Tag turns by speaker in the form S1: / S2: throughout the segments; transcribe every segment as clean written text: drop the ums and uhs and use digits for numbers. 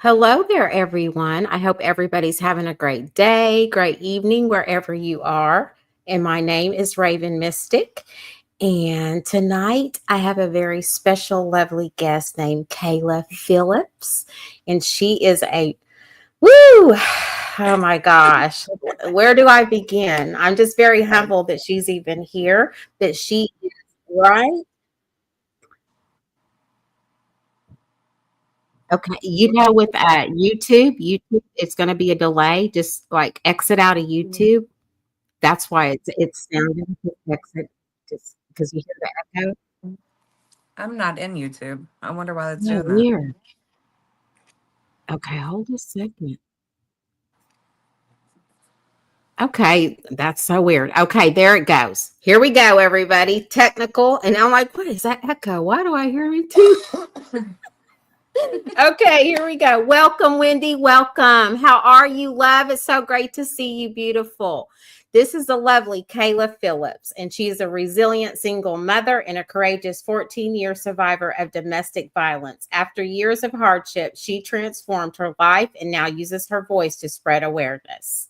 S1: Hello there, everyone. I hope everybody's having a great day, great evening, wherever you are. And my name is Raven Mystic. And tonight I have a very special, lovely guest named Kayla Phillips. And she is a woo! Oh my gosh. Where do I begin? I'm just very humbled that she's even here, that she is right. Okay, with YouTube, it's going to be a delay. Just like exit out of YouTube. That's why it's sounding to exit, just because you hear the echo.
S2: I'm not in YouTube. I wonder why it's
S1: Oh,
S2: doing that.
S1: weird. Okay, hold a second. Okay, that's so weird. Okay, there it goes. Here we go, everybody. Technical, and I'm like, what is that echo? Why do I hear it too? Okay, here we go. Welcome, Wendy. Welcome. How are you, love? It's so great to see you, beautiful. This is the lovely Kayla Phillips, and she is a resilient single mother and a courageous 14-year survivor of domestic violence. After years of hardship, she transformed her life and now uses her voice to spread awareness.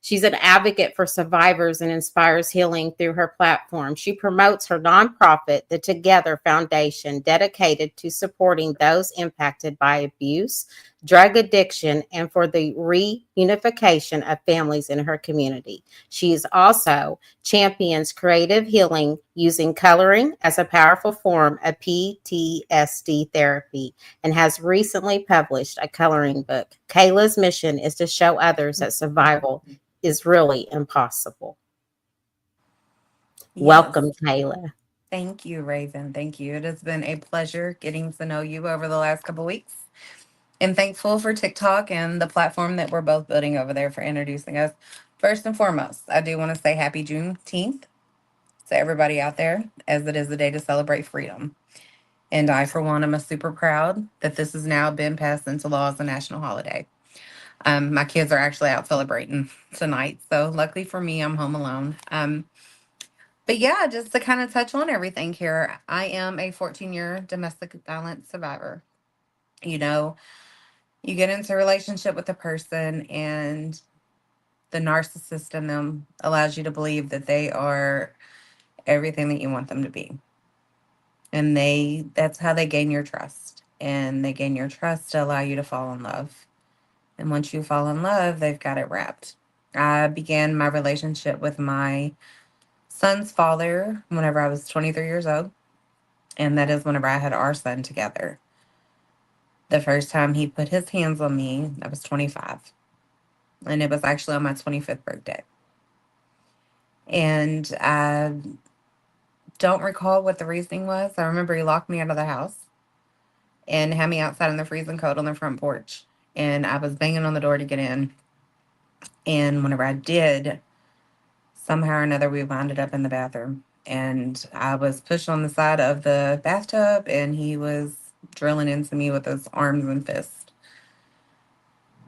S1: She's an advocate for survivors and inspires healing through her platform. She promotes her nonprofit, the Together Foundation, dedicated to supporting those impacted by abuse, drug addiction, and for the reunification of families in her community. She is also champions creative healing using coloring as a powerful form of PTSD therapy and has recently published a coloring book. Kayla's mission is to show others that survival is really impossible.
S2: Yes.
S1: Welcome, Kayla.
S2: Thank you, Raven. Thank you. It has been a pleasure getting to know you over the last couple weeks. And thankful for TikTok and the platform that we're both building over there for introducing us. First and foremost, I do want to say happy Juneteenth to everybody out there, as it is a day to celebrate freedom. And I, for one, am super proud that this has now been passed into law as a national holiday. My kids are actually out celebrating tonight. So luckily for me, I'm home alone. But yeah, just to kind of touch on everything here, I am a 14-year domestic violence survivor. You know, you get into a relationship with a person, and the narcissist in them allows you to believe that they are everything that you want them to be. And that's how they gain your trust. And they gain your trust to allow you to fall in love. And once you fall in love, they've got it wrapped. I began my relationship with my son's father whenever I was 23 years old. And that is whenever I had our son together. The first time he put his hands on me, I was 25. And it was actually on my 25th birthday. And I don't recall what the reasoning was. I remember he locked me out of the house and had me outside in the freezing cold on the front porch. And I was banging on the door to get in. And whenever I did, somehow or another, we wound up in the bathroom. And I was pushed on the side of the bathtub, and he was drilling into me with his arms and fists.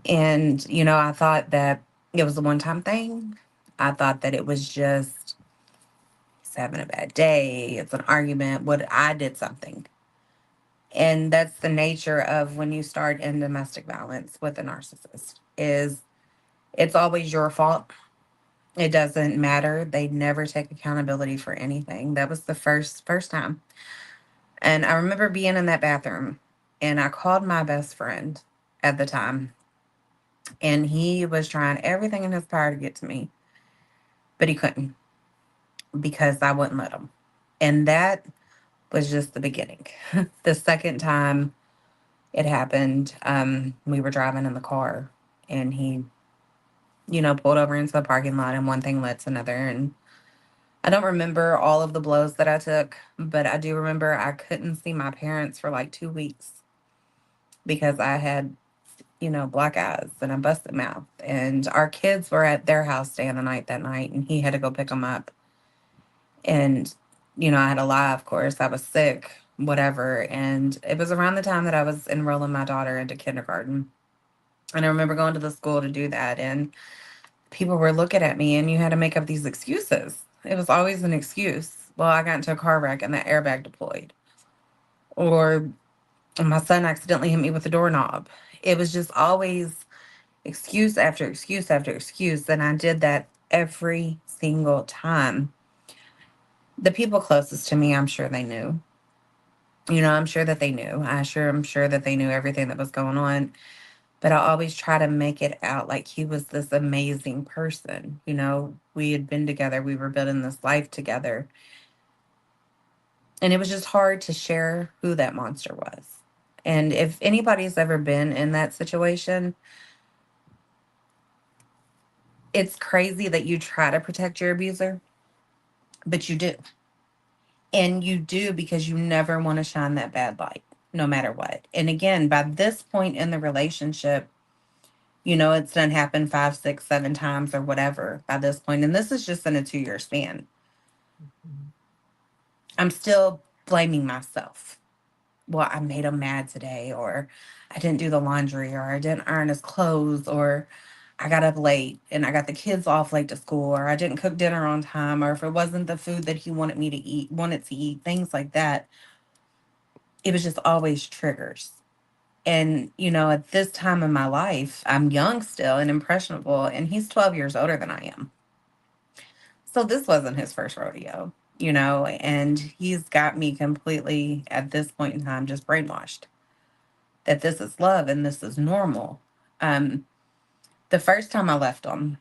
S2: And, I thought that it was a one time thing. I thought that it was just he's having a bad day. It's an argument. What I did something. And that's the nature of when you start in domestic violence with a narcissist is it's always your fault. It doesn't matter. They never take accountability for anything. That was the first time. And I remember being in that bathroom, and I called my best friend at the time, and he was trying everything in his power to get to me, but he couldn't because I wouldn't let him. And that was just the beginning. The second time it happened, we were driving in the car, and he, pulled over into the parking lot, and one thing led to another. And I don't remember all of the blows that I took, but I do remember I couldn't see my parents for like 2 weeks because I had, black eyes and a busted mouth. And our kids were at their house staying the night that night, and he had to go pick them up. And, I had to lie, of course. I was sick, whatever. And it was around the time that I was enrolling my daughter into kindergarten. And I remember going to the school to do that. And people were looking at me, and you had to make up these excuses. It was always an excuse. Well, I got into a car wreck and the airbag deployed. Or And my son accidentally hit me with a doorknob. It was just always excuse after excuse after excuse. And I did that every single time. The people closest to me, I'm sure they knew. I'm sure that they knew. I'm sure that they knew everything that was going on. But I always try to make it out like he was this amazing person. We had been together, we were building this life together. And it was just hard to share who that monster was. And if anybody's ever been in that situation, it's crazy that you try to protect your abuser, but you do. And you do because you never want to shine that bad light, no matter what. And again, by this point in the relationship, it's done happened 5, 6, 7 times or whatever by this point. And this is just in a 2-year span. I'm still blaming myself. Well, I made him mad today, or I didn't do the laundry, or I didn't iron his clothes, or I got up late and I got the kids off late to school, or I didn't cook dinner on time, or if it wasn't the food that he wanted to eat, things like that. It was just always triggers. And, at this time in my life, I'm young still and impressionable, and he's 12 years older than I am. So this wasn't his first rodeo, and he's got me completely at this point in time just brainwashed that this is love and this is normal. Um, the first time I left him,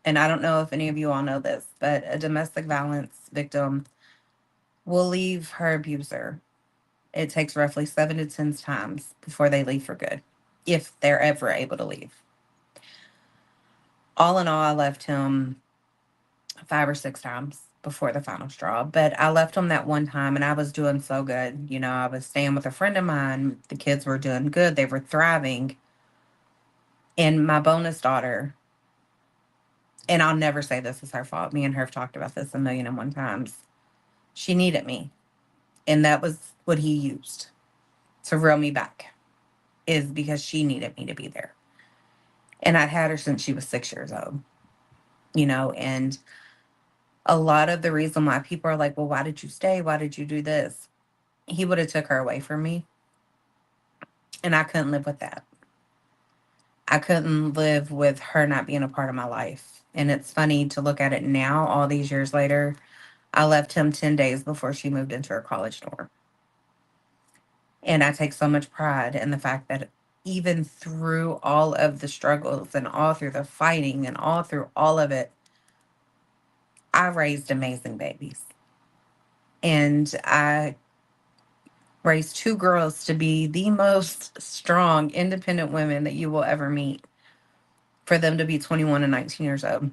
S2: and I don't know if any of you all know this, but a domestic violence victim will leave her abuser. It takes roughly 7 to 10 times before they leave for good, if they're ever able to leave. All in all, I left him 5 or 6 times before the final straw. But I left him that one time and I was doing so good. I was staying with a friend of mine. The kids were doing good, they were thriving. And my bonus daughter, and I'll never say this is her fault. Me and her have talked about this a million and one times. She needed me. And that was what he used to reel me back, is because she needed me to be there. And I'd had her since she was 6 years old, and a lot of the reason why people are like, well, why did you stay? Why did you do this? He would have took her away from me. And I couldn't live with that. I couldn't live with her not being a part of my life. And it's funny to look at it now, all these years later. I left him 10 days before she moved into her college dorm. And I take so much pride in the fact that even through all of the struggles and all through the fighting and all through all of it, I raised amazing babies. And I raised 2 girls to be the most strong, independent women that you will ever meet. For them to be 21 and 19 years old,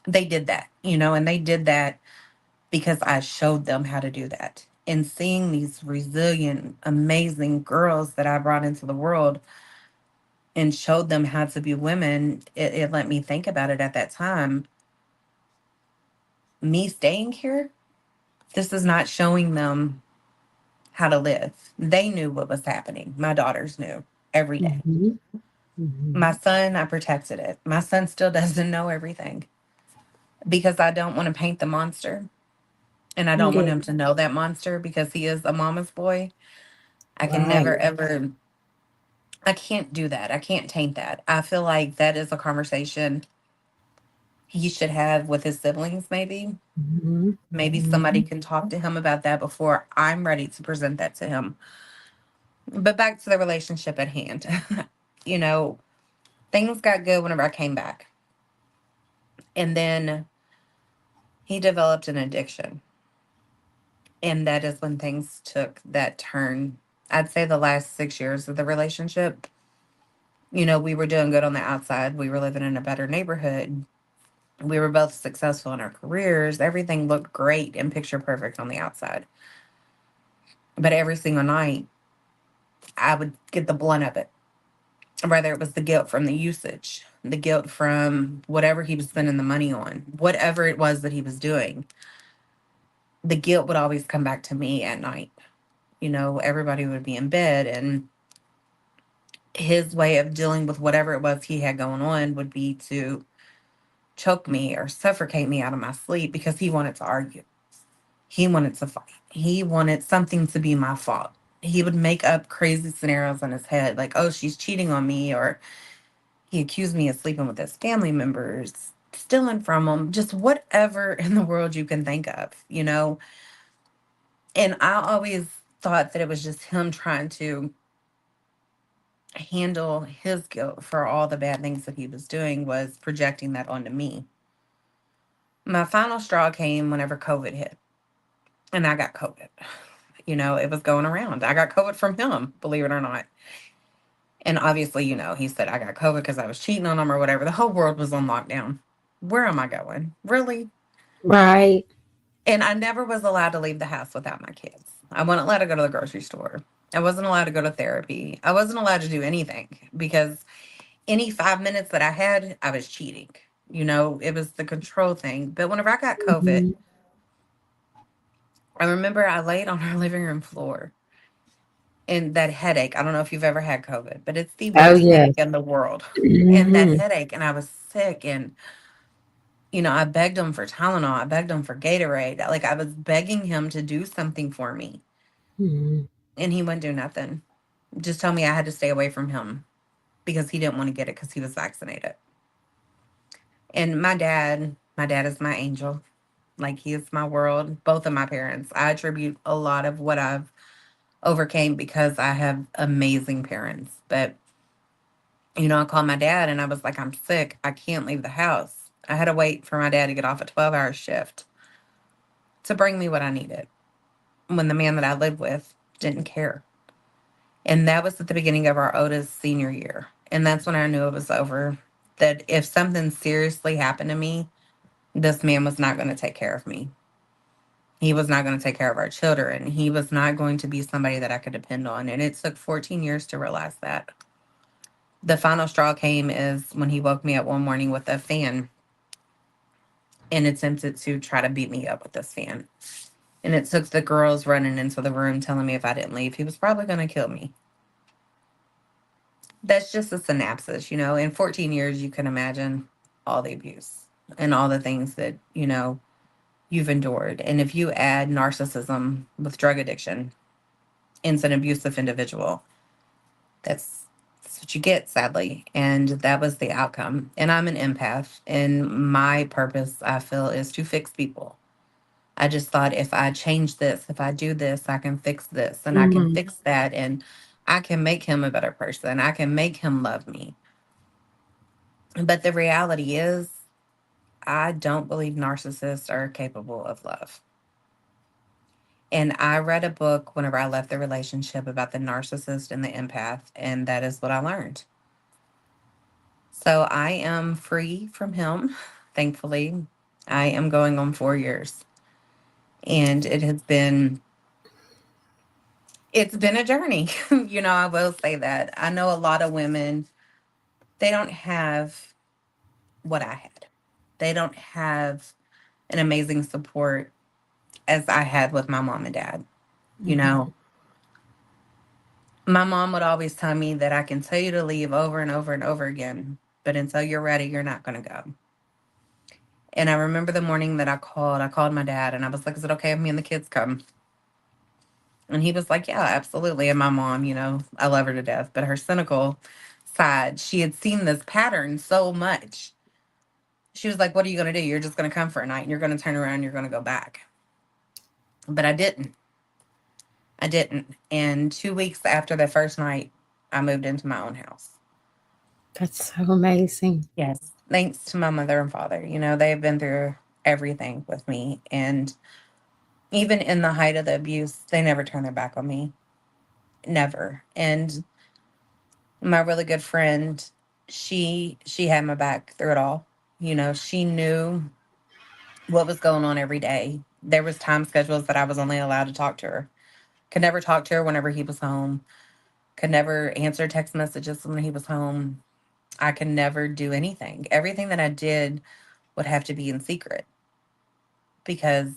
S2: they did that, and they did that because I showed them how to do that. And seeing these resilient, amazing girls that I brought into the world and showed them how to be women, it let me think about it at that time. Me staying here, this is not showing them how to live. They knew what was happening. My daughters knew every day.
S1: Mhm. Mhm.
S2: My son, I protected it. My son still doesn't know everything because I don't want to paint the monster. And I don't want
S1: Yeah.
S2: him to know that monster because he is a mama's boy. I can
S1: Right.
S2: never, ever, I can't do that. I can't taint that. I feel like that is a conversation he should have with his siblings, maybe.
S1: Mhm.
S2: Maybe somebody
S1: Mhm.
S2: can talk to him about that before I'm ready to present that to him. But back to the relationship at hand. you know, Things got good whenever I came back. And then he developed an addiction. And that is when things took that turn. I'd say the last 6 years of the relationship, we were doing good on the outside. We were living in a better neighborhood. We were both successful in our careers. Everything looked great and picture perfect on the outside. But every single night, I would get the blunt of it. Whether it was the guilt from the usage, the guilt from whatever he was spending the money on, whatever it was that he was doing, the guilt would always come back to me at night. Everybody would be in bed, and his way of dealing with whatever it was he had going on would be to choke me or suffocate me out of my sleep because he wanted to argue. He wanted to fight. He wanted something to be my fault. He would make up crazy scenarios in his head, like, oh, she's cheating on me, or he accused me of sleeping with his family members, stealing from him, just whatever in the world you can think of, you know? And I always thought that it was just him trying to handle his guilt for all the bad things that he was doing, was projecting that onto me. My final straw came whenever COVID hit, and I got COVID. You know, it was going around. I got COVID from him, believe it or not. And obviously, you know, he said I got COVID because I was cheating on him or whatever. The whole world was on lockdown. Where am I going? Really?
S1: Right.
S2: And I never was allowed to leave the house without my kids. I wasn't allowed to go to the grocery store. I wasn't allowed to go to therapy. I wasn't allowed to do anything because any 5 minutes that I had, I was cheating. You know, it was the control thing. But whenever I got COVID,
S1: Mhm.
S2: I remember I laid on our living room floor, and that headache. I don't know if you've ever had COVID, but it's the
S1: Oh,
S2: worst
S1: yes.
S2: headache in the world. And that
S1: Mhm.
S2: headache, and I was sick, and you know, I begged him for Tylenol. I begged him for Gatorade. Like, I was begging him to do something for me,
S1: Mhm.
S2: and he wouldn't do nothing. Just tell me I had to stay away from him because he didn't want to get it because he was vaccinated. And my dad is my angel. Like, he is my world. Both of my parents. I attribute a lot of what I've overcame because I have amazing parents. But, you know, I called my dad and I was like, I'm sick. I can't leave the house. I had to wait for my dad to get off a 12-hour shift to bring me what I needed when the man that I lived with didn't care. And that was at the beginning of our Otis senior year. And that's when I knew it was over. That if something seriously happened to me, this man was not going to take care of me. He was not going to take care of our children. He was not going to be somebody that I could depend on. And it took 14 years to realize that. The final straw came is when he woke me up one morning with a fan and attempted to try to beat me up with this fan. And it took the girls running into the room telling me if I didn't leave, he was probably going to kill me. That's just a synopsis, you know. In 14 years, you can imagine all the abuse and all the things that, you know, you've endured. And if you add narcissism with drug addiction into an abusive individual, that's what you get, sadly. And that was the outcome. And I'm an empath, and my purpose, I feel, is to fix people. I just thought if I change this, if I do this, I can fix this and I can
S1: Mhm.
S2: fix that, and I can make him a better person. I can make him love me. But the reality is, I don't believe narcissists are capable of love. And I read a book whenever I left the relationship about the narcissist and the empath, and that is what I learned. So I am free from him, thankfully. I am going on 4 years. And it's been a journey. You know, I will say that. I know a lot of women, they don't have what I had. They don't have an amazing support as I had with my mom and dad. You know,
S1: Mhm.
S2: my mom would always tell me that I can tell you to leave over and over and over again, but until you're ready, you're not going to go. And I remember the morning that I called my dad and I was like, is it okay if me and the kids come? And he was like, yeah, absolutely. And my mom, you know, I love her to death, but her cynical side, she had seen this pattern so much. She was like, what are you going to do? You're just going to come for a night and you're going to turn around and you're going to go back. But I didn't. I didn't. And 2 weeks after the first night, I moved into my own house.
S1: That's so amazing.
S2: Yes. Thanks to my mother and father. You know, they've been through everything with me. And even in the height of the abuse, they never turned their back on me. Never. And my really good friend, she had my back through it all. You know, she knew what was going on every day. There was time schedules that I was only allowed to talk to her. Could never talk to her whenever he was home. Could never answer text messages when he was home. I could never do anything. Everything that I did would have to be in secret because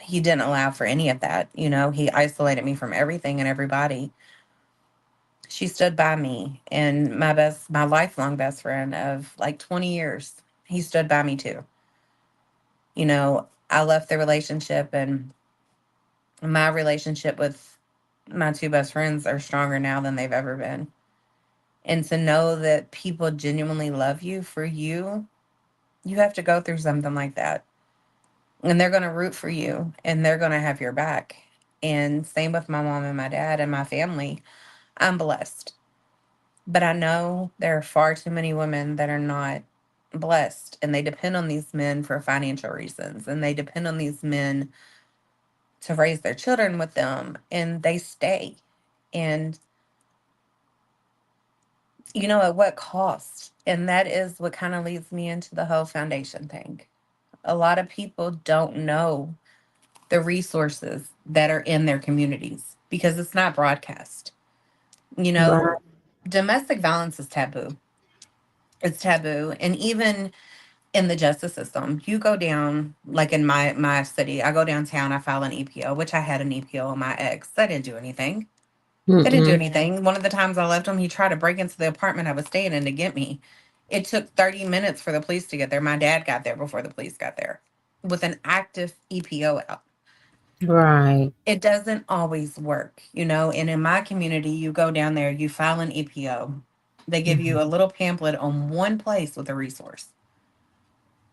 S2: he didn't allow for any of that. You know, he isolated me from everything and everybody. She stood by me, and my lifelong best friend of like 20 years, he stood by me too. You know, I left the relationship, and my relationship with My two best friends are stronger now than they've ever been. And to know that people genuinely love you for you, you have to go through something like that. And they're going to root for you and they're going to have your back. And same with my mom and my dad and my family. I'm blessed. But I know there are far too many women that are not blessed and they depend on these men for financial reasons and they depend on these men to raise their children with them and they stay. And at what cost? And that is what kind of leads me into the whole foundation thing. A lot of people don't know the resources that are in their communities because it's not broadcast. You
S1: Right.
S2: know, domestic violence is taboo. It's taboo. And even in the justice system, you go down, like in my city, I go downtown, I file an EPO, which I had an EPO on my ex. That didn't do anything. They didn't do
S1: Mm-mm.
S2: anything. One of the times I left him, he tried to break into the apartment I was staying in to get me. It took 30 minutes for the police to get there. My dad got there before the police got there with an active EPO out.
S1: Right.
S2: It doesn't always work, and in my community, you go down there, you file an EPO. They give
S1: Mhm.
S2: you a little pamphlet on one place with a resource.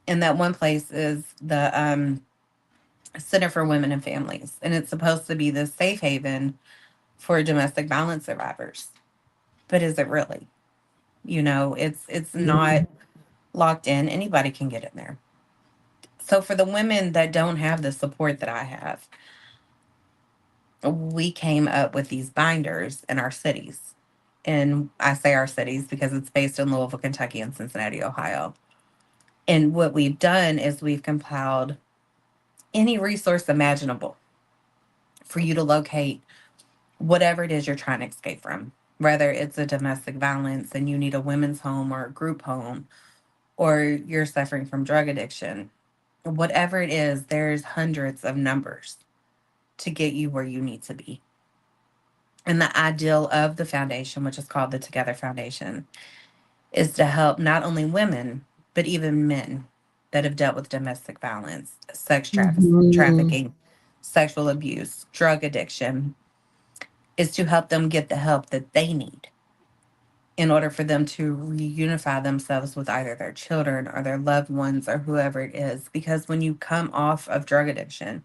S2: And that one place is the Center for Women and Families. And it's supposed to be the safe haven for domestic violence survivors. But is it really? It's not
S1: Mhm.
S2: locked in. Anybody can get in there. So for the women that don't have the support that I have, we came up with these binders in our cities. And I say our cities because it's based in Louisville, Kentucky, and Cincinnati, Ohio. And what we've done is we've compiled any resource imaginable for you to locate whatever it is you're trying to escape from, whether it's a domestic violence and you need a women's home or a group home, or you're suffering from drug addiction. Whatever it is, there's hundreds of numbers to get you where you need to be. And the ideal of the foundation, which is called the Together Foundation, is to help not only women, but even men that have dealt with domestic violence,
S1: Mhm.
S2: trafficking, sexual abuse, drug addiction, is to help them get the help that they need in order for them to reunify themselves with either their children or their loved ones or whoever it is. Because when you come off of drug addiction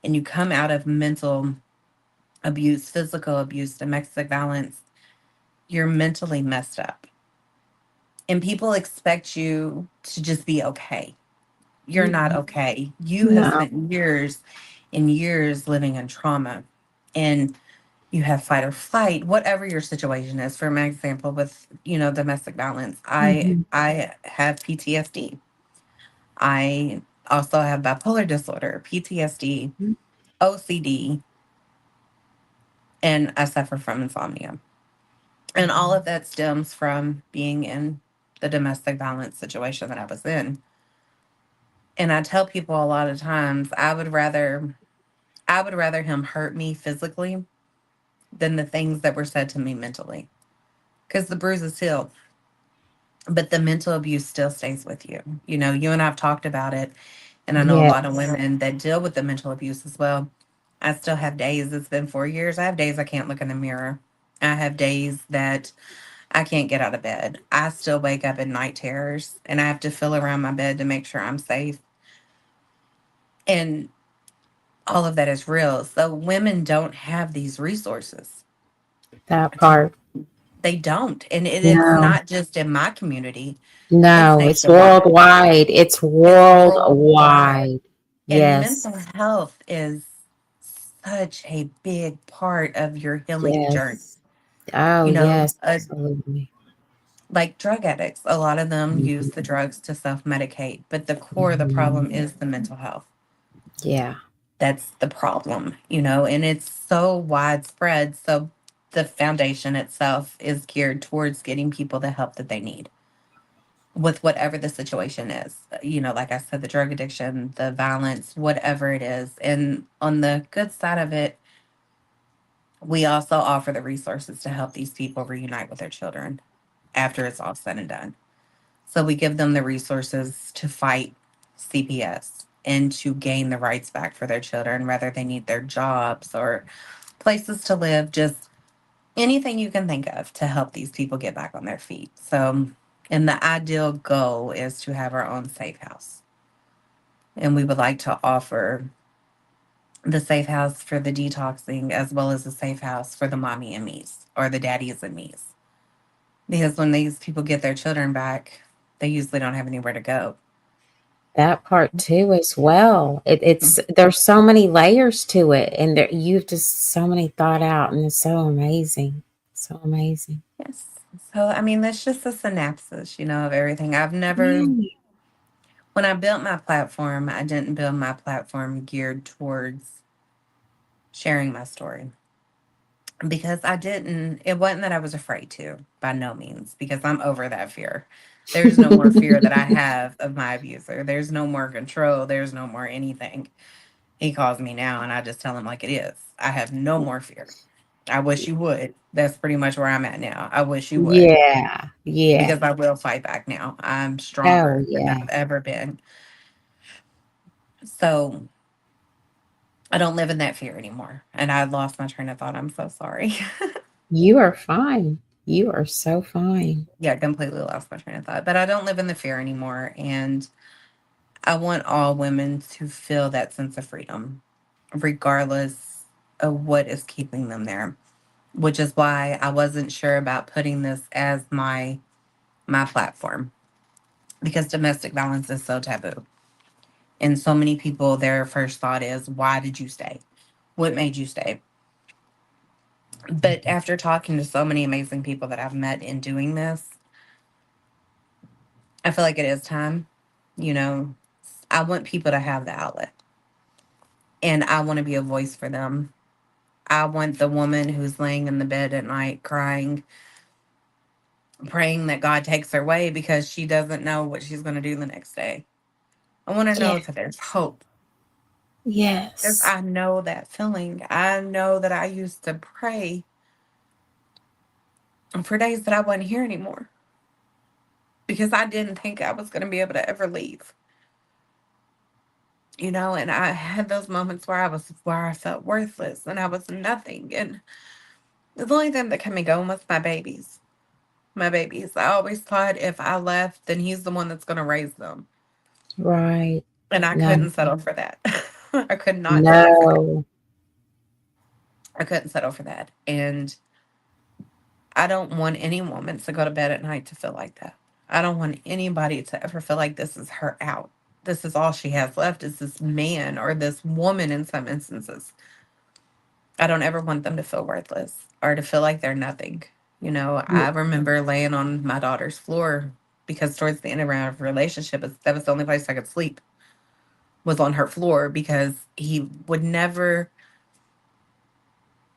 S2: and you come out of mental abuse, physical abuse, domestic violence, you're mentally messed up. And people expect you to just be okay. You're not
S1: Mhm.
S2: okay. You have
S1: No.
S2: spent years and years living in trauma. And you have fight or flight, whatever your situation is. For my example, with domestic violence, I
S1: Mhm.
S2: I have PTSD. I also have bipolar disorder, PTSD, OCD, and I suffer from insomnia. And all of that stems from being in the domestic violence situation that I was in. And I tell people a lot of times I would rather him hurt me physically than the things that were said to me mentally. Because the bruises heal, but the mental abuse still stays with you. You and I've talked about it, and I know a
S1: Yes.
S2: lot of women that deal with the mental abuse as well. I still have days, it's been 4 years. I have days I can't look in the mirror. I have days that I can't get out of bed. I still wake up in night terrors and I have to feel around my bed to make sure I'm safe. And all of that is real. So women don't have these resources.
S1: That
S2: To,
S1: part.
S2: they don't. And it's
S1: No.
S2: not just in my community, it's
S1: No, it's
S2: nationwide.
S1: worldwide. It's
S2: It's worldwide.
S1: worldwide.
S2: And
S1: Yes.
S2: mental health is such a big part of your healing journey.
S1: Yes. Oh,
S2: You know,
S1: yes, absolutely.
S2: like drug addicts, a lot of them use the
S1: Mhm.
S2: drugs to self medicate, but the core of the problem
S1: Mhm.
S2: is the mental health.
S1: Yeah.
S2: That's the problem, and it's so widespread. So the foundation itself is geared towards getting people the help that they need with whatever the situation is. Like I said, the drug addiction, the violence, whatever it is. And on the good side of it, we also offer the resources to help these people reunite with their children after it's all said and done. So we give them the resources to fight CPS and to gain the rights back for their children, whether they need their jobs or places to live, just anything you can think of to help these people get back on their feet. So, and the ideal goal is to have our own safe house. And we would like to offer the safe house for the detoxing as well as the safe house for the mommy and me's or the daddies and me's. Because when these people get their children back, they usually don't have anywhere to go.
S1: That part too as well. It's there's so many layers to it, and you've just so many thought out, and it's so amazing, so amazing.
S2: Yes. So, I mean, that's just a synopsis, of everything. I've never,
S1: Yeah.
S2: when I built my platform, I didn't build my platform geared towards sharing my story because it wasn't that I was afraid to, by no means, because I'm over that fear. There's no more fear that I have of my abuser. There's no more control. There's no more anything. He calls me now and I just tell him like it is. I have no more fear. I wish you would. That's pretty much where I'm at now. I wish you would
S1: Yeah, yeah.
S2: because I will fight back now. I'm
S1: Oh,
S2: stronger than
S1: yeah.
S2: I've ever been. So I don't live in that fear anymore. And I lost my train of thought. I'm so sorry.
S1: You are fine. You are so fine.
S2: Yeah, completely lost my train of thought. But I don't live in the fear anymore. And I want all women to feel that sense of freedom, regardless of what is keeping them there. Which is why I wasn't sure about putting this as my platform because domestic violence is so taboo. And so many people, their first thought is, why did you stay? What made you stay? But after talking to so many amazing people that I've met in doing this, I feel like it is time. You know, I want people to have the outlet and I want to be a voice for them. I want the woman who's laying in the bed at night crying, praying that God takes her way because she doesn't know what she's going to do the next day. I want to
S1: Yeah.
S2: know that there's hope. Because
S1: Yes.
S2: I know that feeling. I know that I used to pray for days that I wasn't here anymore because I didn't think I was going to be able to ever leave. And I had those moments where I felt worthless and I was nothing. And the only thing that kept me going was my babies. My babies. I always thought if I left, then he's the one that's going to raise them.
S1: Right.
S2: And I
S1: No.
S2: couldn't settle for that. I could not settle for that.
S1: No.
S2: I couldn't settle for that. And I don't want any woman to go to bed at night to feel like that. I don't want anybody to ever feel like this is her out. This is all she has left is this man or this woman in some instances. I don't ever want them to feel worthless or to feel like they're nothing. I remember laying on my daughter's floor because towards the end of our relationship, that was the only place I could sleep was on her floor because he would never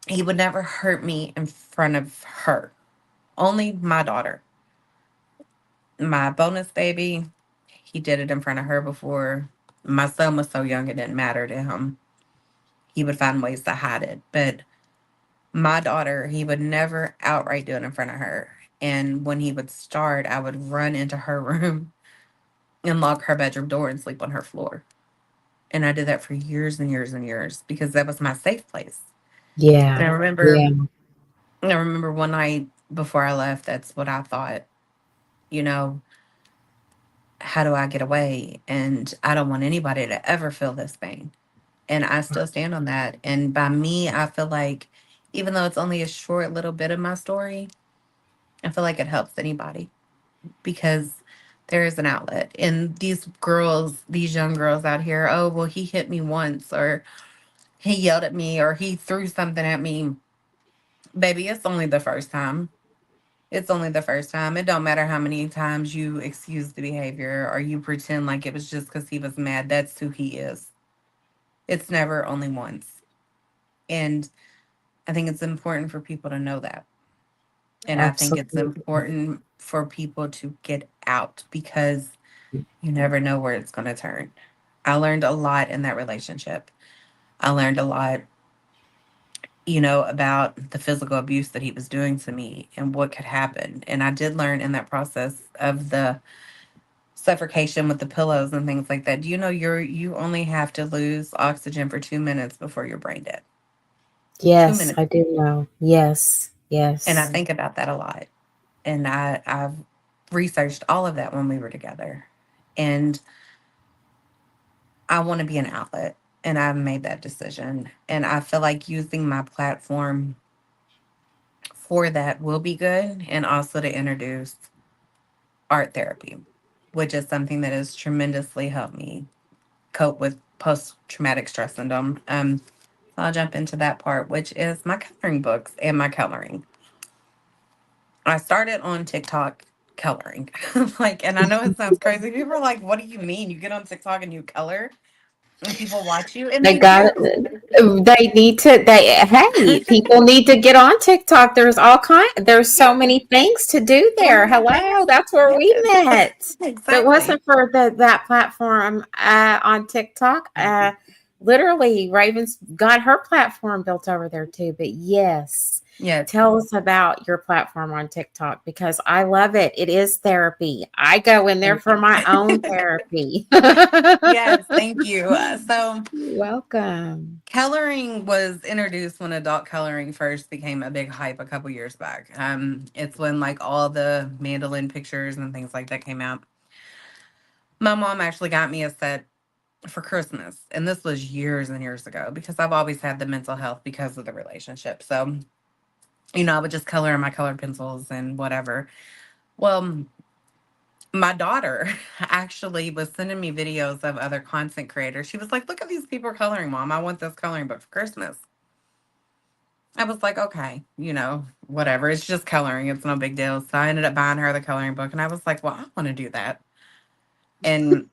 S2: hurt me in front of her. Only my daughter. My bonus baby, he did it in front of her before. My son was so young it didn't matter to him. He would find ways to hide it. But my daughter, he would never outright do it in front of her. And when he would start, I would run into her room and lock her bedroom door and sleep on her floor. And I did that for years and years and years because that was my safe place. And
S1: Yeah.
S2: I remember
S1: Yeah.
S2: I remember one night before I left, that's what I thought, you know, how do I get away? And I don't want anybody to ever feel this pain. And I still stand on that. And by me, I feel like even though it's only a short little bit of my story, I feel like it helps anybody because there is an outlet. And these girls, these young girls out here, oh, well, he hit me once, or he yelled at me, or he threw something at me. Baby, it's only the first time. It's only the first time. It don't matter how many times you excuse the behavior or you pretend like it was just because he was mad. That's who he is. It's never only once. And I think it's important for people to know that. And I think it's
S1: Absolutely.
S2: important for people to get out because you never know where it's going to turn. I learned a lot in that relationship. I learned a lot, about the physical abuse that he was doing to me and what could happen. And I did learn in that process of the suffocation with the pillows and things like that. Do you know you only have to lose oxygen for 2 minutes before you're brain dead? 2
S1: Yes,
S2: minutes.
S1: I do know. Yes.
S2: And I
S1: Yes.
S2: think about that a lot. And I've researched all of that when we were together. And I want to be an outlet. And I've made that decision. And I feel like using my platform for that will be good. And also to introduce art therapy, which is something that has tremendously helped me cope with post traumatic stress syndrome. So I'll jump into that part, which is my coloring books and my coloring. I started on TikTok coloring. Like, and I know it sounds crazy. People are like, what do you mean? You get on TikTok and you color and people watch you? And
S1: They
S2: they
S1: got
S2: do.
S1: it. They need to. They hey, people need to get on TikTok. There's all kind. There's so
S2: Yeah.
S1: many things to do
S2: So
S1: there.
S2: many
S1: Hello,
S2: things.
S1: that's where we
S2: Yes.
S1: met. If it
S2: Exactly.
S1: wasn't for that platform on TikTok, literally, Raven's got her platform built over there too. But yes,
S2: Yes.
S1: tell us about your platform on TikTok because I love it. It is therapy. I go in there
S2: Thank
S1: for
S2: you.
S1: my own therapy.
S2: Yes. Thank you. So
S1: Welcome.
S2: coloring was introduced when adult coloring first became a big hype a couple years back. It's when like all the mandolin pictures and things like that came out. My mom actually got me a set for Christmas, and this was years and years ago because I've always had the mental health because of the relationship. So, I would just color in my colored pencils and whatever. Well, my daughter actually was sending me videos of other content creators. She was like, "Look at these people coloring, mom. I want this coloring book for Christmas." I was like, okay, whatever. It's just coloring. It's no big deal. So I ended up buying her the coloring book, and I was like, well, I want to do that. And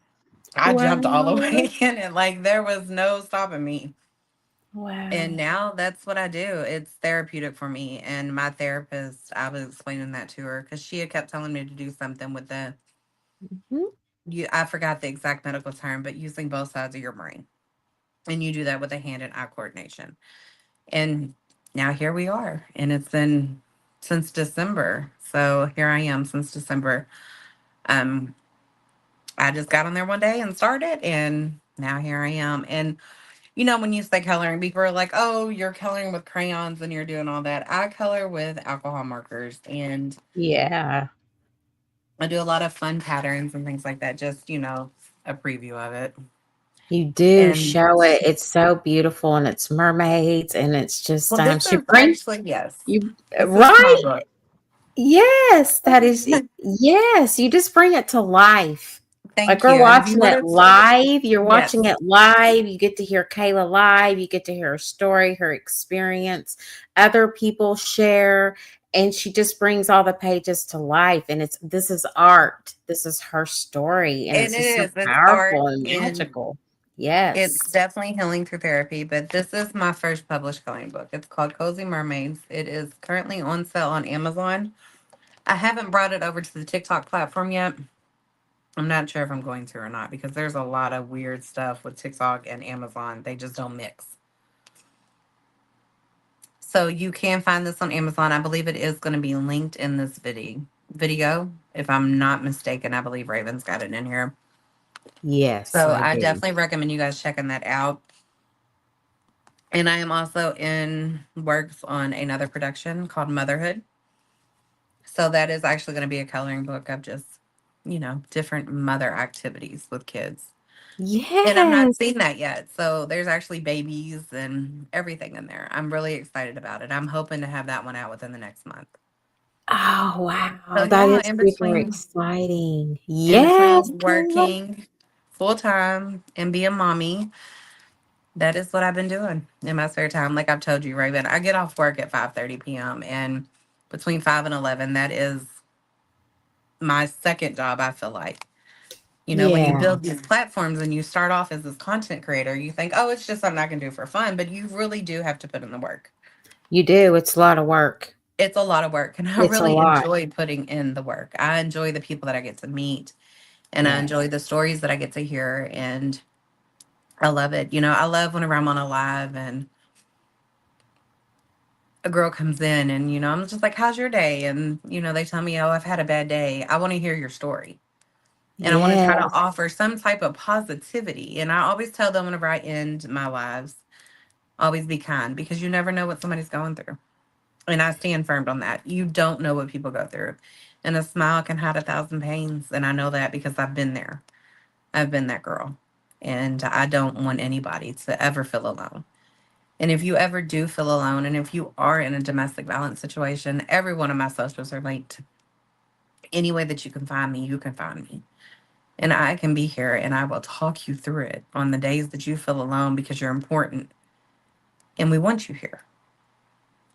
S2: I jumped all the
S1: Wow.
S2: way in it. Like there was no stopping me. And
S1: Wow.
S2: now that's what I do. It's therapeutic for me. And my therapist, I was explaining that to her because she had kept telling me to do something with
S1: Mhm.
S2: I forgot the exact medical term, but using both sides of your brain. And you do that with the hand and eye coordination. And now here we are. And it's been since December. So here I am since December. Um, I just got on there one day and started, and now here I am. And when you say coloring, people are like, "Oh, you're coloring with crayons and you're doing all that." I color with alcohol markers, and
S1: Yeah.
S2: I do a lot of fun patterns and things like that. Just a preview of it.
S1: You do
S2: And
S1: show it. It's so beautiful and it's mermaids and it's just
S2: well, this
S1: she
S2: is
S1: brings
S2: actually yes,
S1: you
S2: this is my
S1: right.
S2: book.
S1: Yes, that is yes, you just bring it to life. Like
S2: Thank
S1: we're
S2: you. And if you
S1: watching it
S2: wanted to,
S1: live. You're watching
S2: yes.
S1: it live. You get to hear Kayla live. You get to hear her story, her experience. Other people share, and she just brings all the pages to life. And this is art. This is her story, and
S2: And
S1: it's
S2: it
S1: just so
S2: is. It's art,
S1: powerful and
S2: and
S1: magical.
S2: it's
S1: Yes.
S2: definitely healing through therapy. But this is my first published coloring book. It's called Cozy Mermaids. It is currently on sale on Amazon. I haven't brought it over to the TikTok platform yet. I'm not sure if I'm going to or not because there's a lot of weird stuff with TikTok and Amazon. They just don't mix. So you can find this on Amazon. I believe it is going to be linked in this video. If I'm not mistaken, I believe Raven's got it in here.
S1: Yes,
S2: So
S1: I
S2: I
S1: do.
S2: definitely recommend you guys checking that out. And I am also in works on another production called Motherhood. So that is actually going to be a coloring book of just, different mother activities with kids. And I've not
S1: Yes.
S2: seen that yet. So there's actually babies and everything in there. I'm really excited about it. I'm hoping to have that one out within the next month.
S1: Oh,
S2: So
S1: wow. That
S2: yeah,
S1: is super exciting.
S2: in
S1: Yes,
S2: between
S1: Kayla.
S2: working full time and being mommy, that is what I've been doing in my spare time. Like I've told you, Raven, I get off work at 5:30 p.m. and between 5 and 11, that is my second job, I feel like. When you
S1: Yeah,
S2: build these platforms and you start off as this content creator, you think, oh, it's just something I can do for fun, but you really do have to put in the work.
S1: you do. It's a lot of work.
S2: It's a lot of work, and I
S1: It's a
S2: really
S1: lot.
S2: enjoy putting in the work. I enjoy the people that I get to meet, and I
S1: Yes.
S2: enjoy the stories that I get to hear, and I love it. I love whenever I'm on a live and a girl comes in and, I'm just like, how's your day? And, they tell me, oh, I've had a bad day. I want to hear your story. And I want to try to
S1: Yes.
S2: offer some type of positivity. And I always tell them whenever I end my lives, Always be kind, because you never know what somebody's going through. And I stand firm on that. You don't know what people go through. And a smile can hide 1,000 pains. And I know that because I've been there. I've been that girl. And I don't want anybody to ever feel alone. And if you ever do feel alone, and if you are in a domestic violence situation, every one of my socials are linked. Any way that you can find me, you can find me. And I can be here and I will talk you through it on the days that you feel alone, because you're important and we want you here.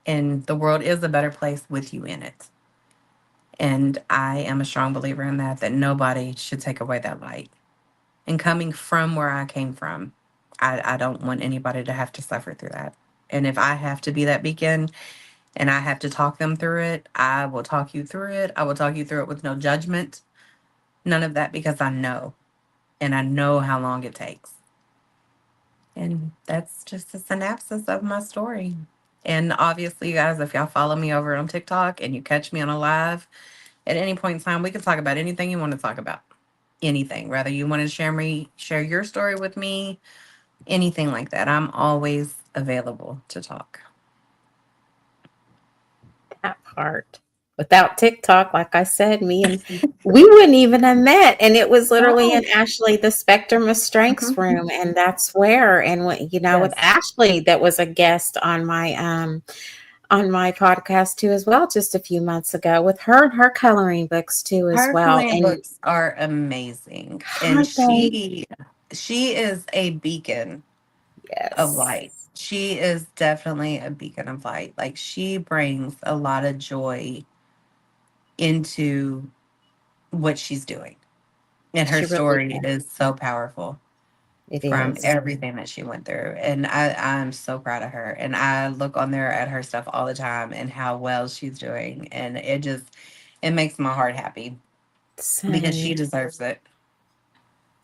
S2: And the world is a better place with you in it. And I am a strong believer in that, that nobody should take away that light. And coming from where I came from, I don't want anybody to have to suffer through that. And if I have to be that beacon and I have to talk them through it, I will talk you through it. I will talk you through it with no judgment, none of that, because I know, and I know how long it takes. And that's just a synopsis of my story. And obviously, you guys, if y'all follow me over on TikTok and you catch me on a live at any point in time, we can talk about anything you want to talk about. Anything. Whether you want to share your story with me, anything like that. I'm always available to talk.
S1: That part. Without TikTok, like I said, me and we wouldn't even have met. And it was literally in
S2: No.
S1: Ashley, the Spectrum of Strengths
S2: Mhm.
S1: room. And that's where, and what, with
S2: Yes.
S1: Ashley, that was a guest on my podcast too, as well, just a few months ago, with her and her coloring books too, as
S2: Her
S1: well.
S2: coloring
S1: And
S2: books are amazing. And
S1: aren't they?
S2: she is a beacon of light.
S1: Yes.
S2: She is definitely a beacon of light. Like, she brings a lot of joy into what she's doing. And her
S1: She really
S2: story
S1: does.
S2: is so powerful
S1: It
S2: from
S1: is.
S2: everything that she went through. And I'm so proud of her. And I look on there at her stuff all the time and how well she's doing. And it makes my heart happy, because she
S1: Same.
S2: deserves it.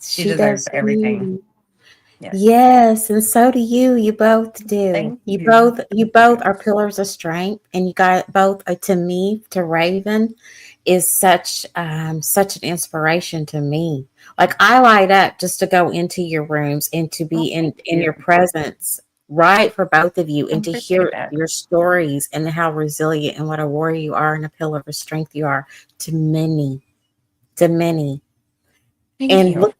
S2: She
S1: She
S2: deserves
S1: does
S2: everything.
S1: too.
S2: Yes.
S1: Yes, and so do you. You both do.
S2: Thank you.
S1: You
S2: Thank
S1: both
S2: you.
S1: are pillars of strength, and you got both. To me, to Raven, is such an inspiration to me. Like, I light up just to go into your rooms and to be
S2: Well, thank
S1: in
S2: you.
S1: your presence, right, for both of you,
S2: I
S1: and to
S2: appreciate
S1: hear
S2: that.
S1: your stories and how resilient and what a warrior you are and a pillar of strength you are to many, to many.
S2: Thank
S1: And
S2: you.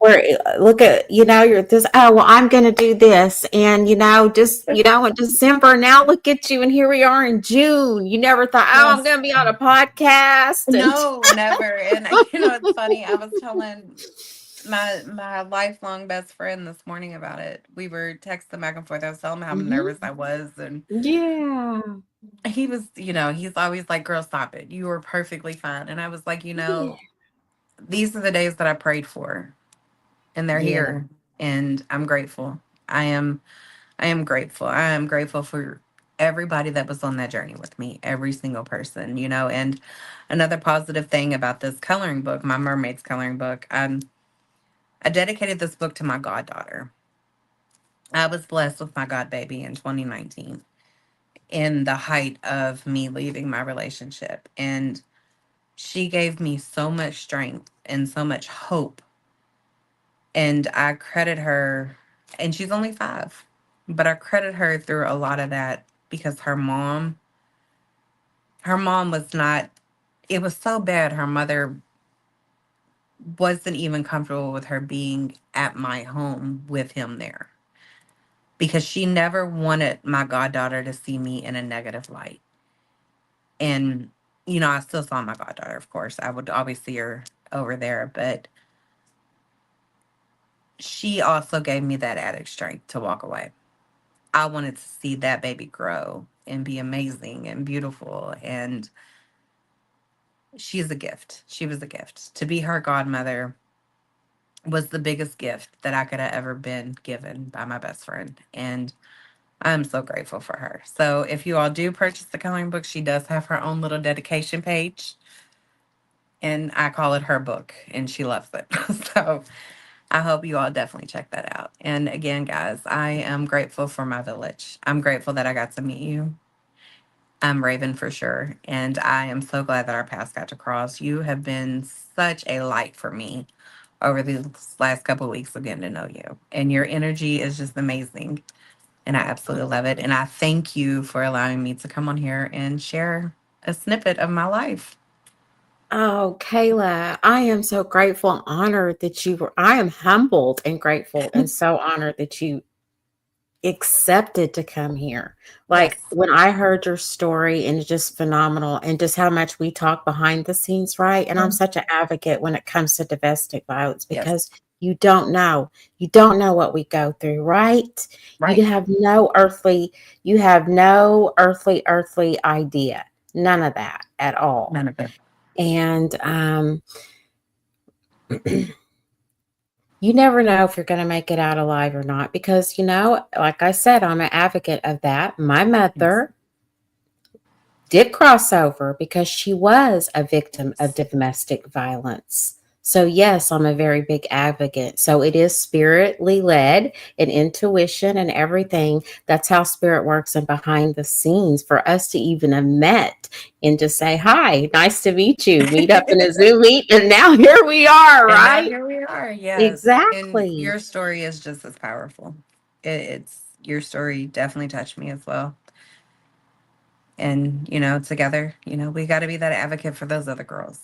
S1: look at, you're this, oh, well, I'm going to do this. And, just, in December, now look at you. And here we are in June. You never thought, oh, I'm
S2: Yes.
S1: going to be on a podcast. And
S2: No, never. And it's funny. I was telling my lifelong best friend this morning about it. We were texting back and forth. I was telling him how
S1: Mhm.
S2: nervous I was, and
S1: Yeah.
S2: he was, he's always like, "Girl, stop it. You were perfectly fine." And I was like,
S1: Yeah.
S2: these are the days that I prayed for, and they're
S1: Yeah.
S2: here, and I'm grateful. I am I am grateful. I am grateful for everybody that was on that journey with me, every single person, And another positive thing about this coloring book, my mermaid's coloring book, I dedicated this book to my goddaughter. I was blessed with my god baby in 2019, in the height of me leaving my relationship. And she gave me so much strength and so much hope. And I credit her, and she's only 5, but I credit her through a lot of that, because her mom was not, it was so bad. Her mother wasn't even comfortable with her being at my home with him there, because she never wanted my goddaughter to see me in a negative light. And, I still saw my goddaughter, of course. I would always see her over there, but she also gave me that added strength to walk away. I wanted to see that baby grow and be amazing and beautiful. And she's a gift. She was a gift. To be her godmother was the biggest gift that I could have ever been given by my best friend. And I'm so grateful for her. So if you all do purchase the coloring book, she does have her own little dedication page. And I call it her book, and she loves it. So I hope you all definitely check that out. And again, guys, I am grateful for my village. I'm grateful that I got to meet you. I'm Raven for sure. And I am so glad that our paths got to cross. You have been such a light for me over these last couple of weeks of getting to know you. And your energy is just amazing. And I absolutely love it. And I thank you for allowing me to come on here and share a snippet of my life.
S1: Oh, Kayla, I am so grateful and honored that you were. I am humbled and grateful and so honored that you accepted to come here. Like
S2: Yes.
S1: when I heard your story, and it's just phenomenal, and just how much we talk behind the scenes, right? And I'm
S2: Mhm.
S1: such an advocate when it comes to domestic violence
S2: Yes.
S1: because you don't know. You don't know what we go through, right? You
S2: Right.
S1: have no earthly, you have no earthly idea. None of that at all.
S2: None of it.
S1: And you never know if you're going to make it out alive or not because, like I said, I'm an advocate of that. My
S2: Yes.
S1: mother did cross over because she was a victim of
S2: Yes.
S1: domestic violence. So, yes, I'm a very big advocate. So, it is spiritly led and intuition and everything. That's how spirit works and behind the scenes for us to even have met and just say, hi, nice to meet you, meet up in a Zoom meet. And now here we are,
S2: And now
S1: right?
S2: here we are. Yes. And
S1: Exactly.
S2: your story is just as powerful. It's your story definitely touched me as well. And, together, we got to be that advocate for those other girls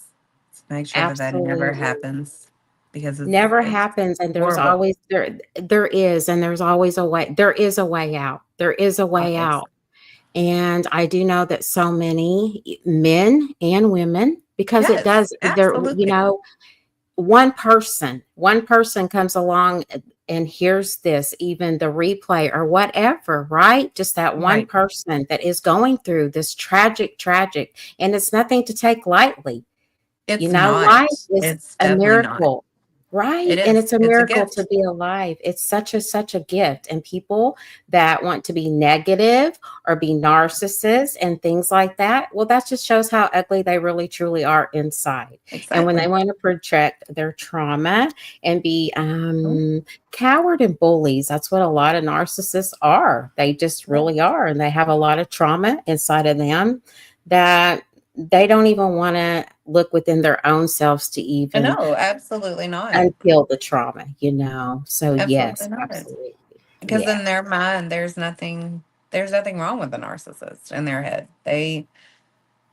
S2: to make sure that that never
S1: Absolutely.
S2: happens because
S1: Never
S2: it's
S1: happens, and there's
S2: horrible.
S1: always there is, and there's always a way. There is a way out. There is a way
S2: Always.
S1: out. And I do know that so many men and women, because it
S2: Yes,
S1: does there,
S2: absolutely.
S1: one person comes along and hears this, even the replay or whatever, right? Just that one
S2: Right.
S1: person that is going through this tragic, and it's nothing to take lightly.
S2: It's
S1: Life
S2: not.
S1: is
S2: It's
S1: a
S2: definitely not.
S1: miracle, right?
S2: It
S1: And
S2: is.
S1: it's a
S2: It's a
S1: miracle to
S2: gift.
S1: be alive. It's such a gift. And people that want to be negative or be narcissists and things like that, well, that just shows how ugly they really truly are inside. And when they
S2: Exactly.
S1: want to project their trauma and be
S2: Mhm.
S1: coward and bullies, that's what a lot of narcissists are. They just
S2: Yeah.
S1: really are. And they have a lot of trauma inside of them that they don't even want to look within their own selves to even
S2: No, absolutely not.
S1: unheal the trauma. So
S2: Absolutely
S1: yes,
S2: not.
S1: absolutely.
S2: Because
S1: Yeah,
S2: in their mind, there's nothing wrong with the narcissist in their head.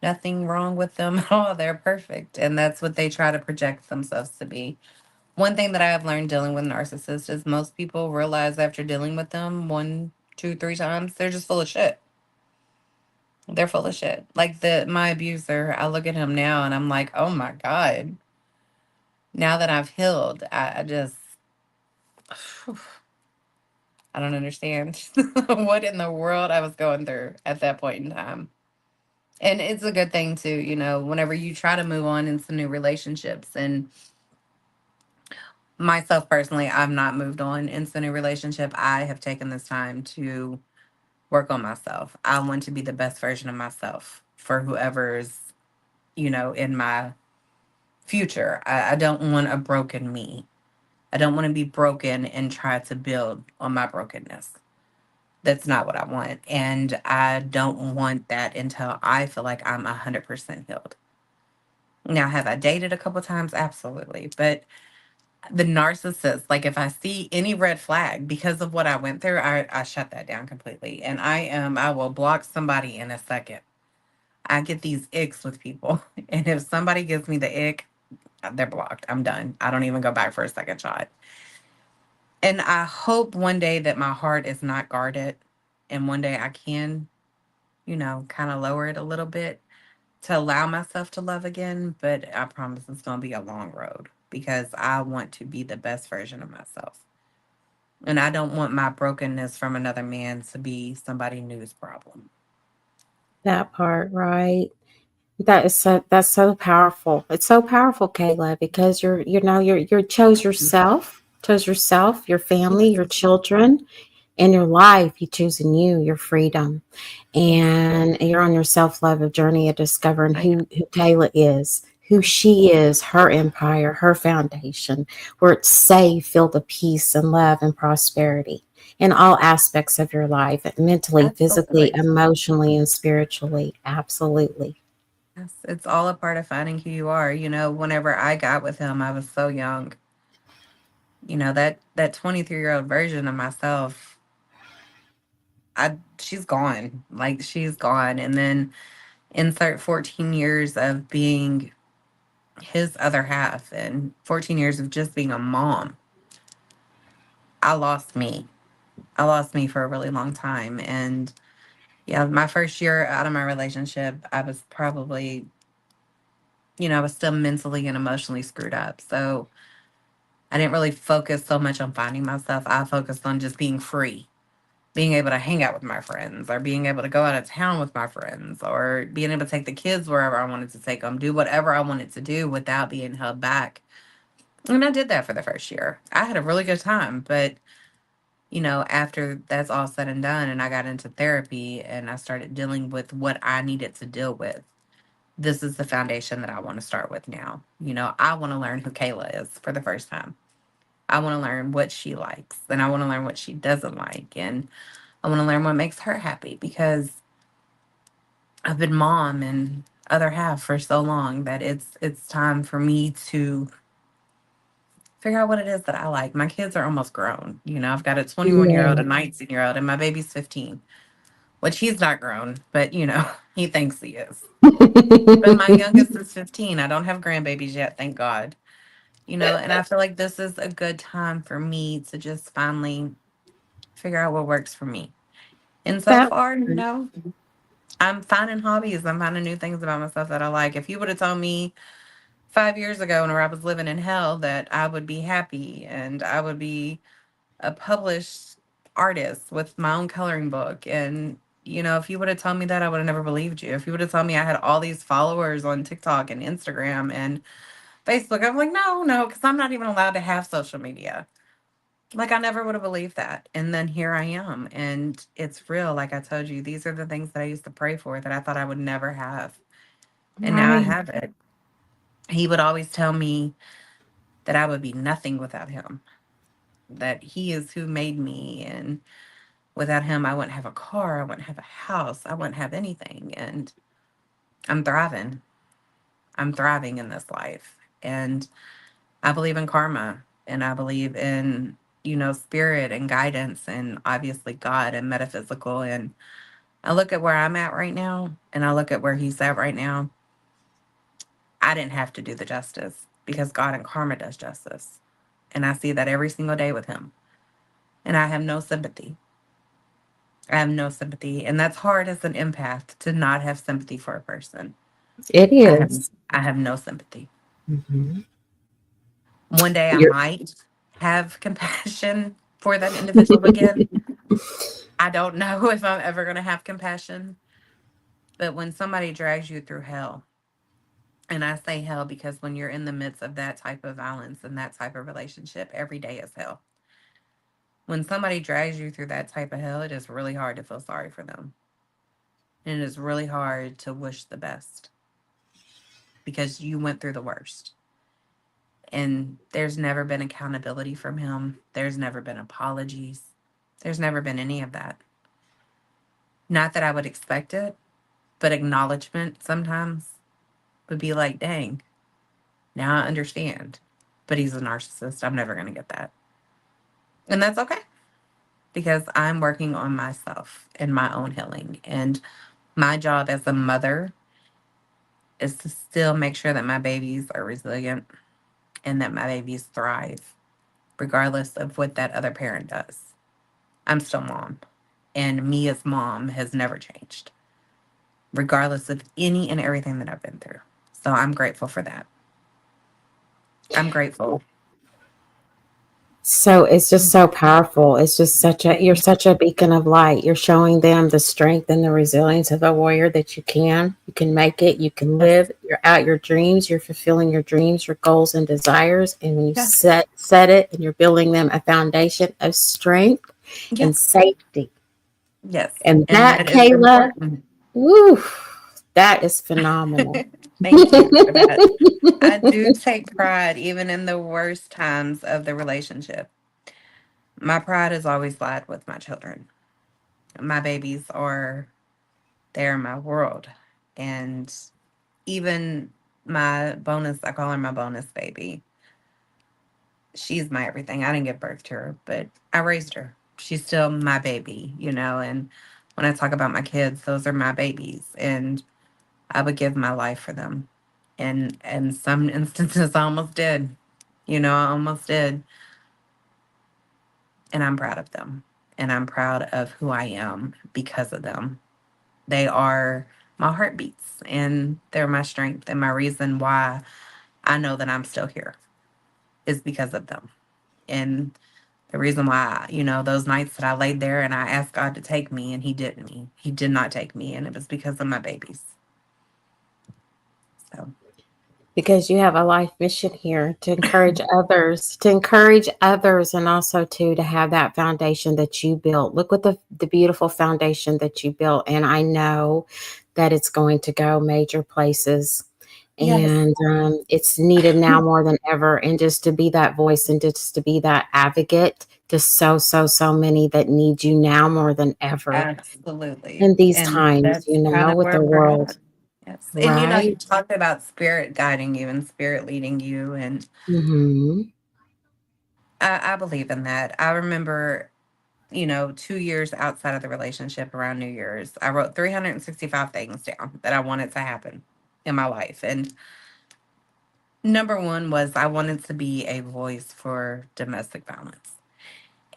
S2: Nothing wrong with them at all. They're perfect. And that's what they try to project themselves to be. One thing that I have learned dealing with narcissists is most people realize after dealing with them one, two, three times, they're just full of shit. They're full of shit. Like my abuser, I look at him now and I'm like, oh my God. Now that I've healed, I just I don't understand what in the world I was going through at that point in time. And it's a good thing too, whenever you try to move on into new relationships. And myself personally, I've not moved on into a new relationship. I have taken this time to work on myself. I want to be the best version of myself for whoever's, in my future. I don't want a broken me. I don't want to be broken and try to build on my brokenness. That's not what I want. And I don't want that until I feel like I'm 100% healed. Now, have I dated a couple times? Absolutely. But the narcissist, like if I see any red flag because of what I went through, I shut that down completely. And I will block somebody in a second. I get these icks with people. And if somebody gives me the ick, they're blocked. I'm done. I don't even go back for a second shot. And I hope one day that my heart is not guarded and one day I can, kind of lower it a little bit to allow myself to love again. But I promise it's going to be a long road because I want to be the best version of myself. And I don't want my brokenness from another man to be somebody new's problem.
S1: that part, right? That's so powerful. It's so powerful, Kayla, because you chose yourself, your family,
S2: Yes.
S1: your children, in your life. You choosing your freedom,
S2: Yes.
S1: and you're on your self-love journey of discovering
S2: I am.
S1: who Kayla is, who she is, her empire, her foundation, where it's safe, filled with peace and love and prosperity in all aspects of your life, mentally, physically,
S2: Absolutely.
S1: emotionally, and spiritually. Absolutely.
S2: Yes. It's all a part of finding who you are. Whenever I got with him, I was so young. That 23-year-old version of myself she's gone. Like, she's gone. And then insert 14 years of being his other half and 14 years of just being a mom. I lost me. I lost me for a really long time. And yeah, my first year out of my relationship, I was probably, I was still mentally and emotionally screwed up. So I didn't really focus so much on finding myself. I focused on just being free, being able to hang out with my friends, or being able to go out of town with my friends, or being able to take the kids wherever I wanted to take them, do whatever I wanted to do without being held back. And I did that for the first year. I had a really good time. But, after that's all said and done, and I got into therapy and I started dealing with what I needed to deal with, this is the foundation that I want to start with now. I want to learn who Kayla is for the first time. I want to learn what she likes, and I want to learn what she doesn't like, and I want to learn what makes her happy, because I've been mom and other half for so long that it's time for me to figure out what it is that I like. My kids are almost grown. I've got a 21-year-old, a
S1: Yeah.
S2: 19-year-old, and my baby's 15, which he's not grown, but he thinks he is. But my youngest is 15. I don't have grandbabies yet, thank God. And I feel like this is a good time for me to just finally figure out what works for me. And so
S1: That
S2: far, I'm finding hobbies. I'm finding new things about myself that I like. If you would have told me 5 years ago, when I was living in hell, that I would be happy and I would be a published artist with my own coloring book, and if you would have told me that, I would have never believed you. If you would have told me I had all these followers on TikTok and Instagram and Facebook, I'm like, no, no, because I'm not even allowed to have social media. Like, I never would have believed that. And then here I am. And it's real. Like I told you, these are the things that I used to pray for that I thought I would never have. And now I
S1: right.
S2: have it. He would always tell me that I would be nothing without him, that he is who made me. And without him, I wouldn't have a car. I wouldn't have a house. I wouldn't have anything. And I'm thriving. I'm thriving in this life. And I believe in karma, and I believe in, spirit and guidance, and obviously God and metaphysical. And I look at where I'm at right now, and I look at where he's at right now. I didn't have to do the justice, because God and karma does justice. And I see that every single day with him. And I have no sympathy. I have no sympathy. And that's hard as an empath, to not have sympathy for a person.
S1: It
S2: I have
S1: is.
S2: I have no sympathy.
S1: Mhm.
S2: One day I
S1: You're
S2: might have compassion for that individual again. I don't know if I'm ever going to have compassion. But when somebody drags you through hell, and I say hell because when you're in the midst of that type of violence and that type of relationship, every day is hell. When somebody drags you through that type of hell, it is really hard to feel sorry for them. And it is really hard to wish the best, because you went through the worst. And there's never been accountability from him. There's never been apologies. There's never been any of that. Not that I would expect it, but acknowledgement sometimes would be like, dang, now I understand. But he's a narcissist. I'm never going to get that. And that's okay, because I'm working on myself and my own healing. And my job as a mother is to still make sure that my babies are resilient and that my babies thrive, regardless of what that other parent does. I'm still mom. And me as mom has never changed, regardless of any and everything that I've been through. So I'm grateful for that. I'm grateful.
S1: so it's just so powerful. It's just such a you're such a beacon of light. You're showing them the strength and the resilience of a warrior, that you can. You can make it, you can
S2: Yes.
S1: live. You're out your dreams, you're fulfilling your dreams, your goals and desires. And when you
S2: Yes.
S1: set it, and you're building them a foundation of strength and
S2: Yes.
S1: safety.
S2: Yes.
S1: And
S2: And
S1: that,
S2: that is
S1: Kayla,
S2: important.
S1: woo, that is phenomenal.
S2: Thank you for that. I do take pride even in the worst times of the relationship. My pride has always lied with my children. My babies are, they're my world. And even my bonus, I call her my bonus baby. She's my everything. I didn't give birth to her, but I raised her. she's still my baby, you know, and when I talk about my kids, those are my babies, and I would give my life for them. And in some instances I almost did. You know, I almost did. And I'm proud of them. And I'm proud of who I am because of them. They are my heartbeats, and they're my strength, and my reason why I know that I'm still here is because of them. And the reason why, you know, those nights that I laid there and I asked God to take me and he didn't. He did not take me, and it was because of my babies. So,
S1: Because you have a life mission here to encourage others, and also to have that foundation that you built. Look what the beautiful foundation that you built, and I know that it's going to go major places.
S2: yes.
S1: And it's needed now more than ever. And just to be that voice and just to be that advocate to so many that need you now more than ever
S2: Absolutely.
S1: in these
S2: And
S1: times,
S2: that's kind of
S1: with
S2: where
S1: the
S2: we're
S1: world.
S2: at. Yes. And you know, you
S1: Right.
S2: talked about spirit guiding you and spirit leading you. And
S1: Hmm.
S2: I believe in that. I remember, you know, 2 years outside of the relationship around New Year's, I wrote 365 things down that I wanted to happen in my life. And number one was I wanted to be a voice for domestic violence.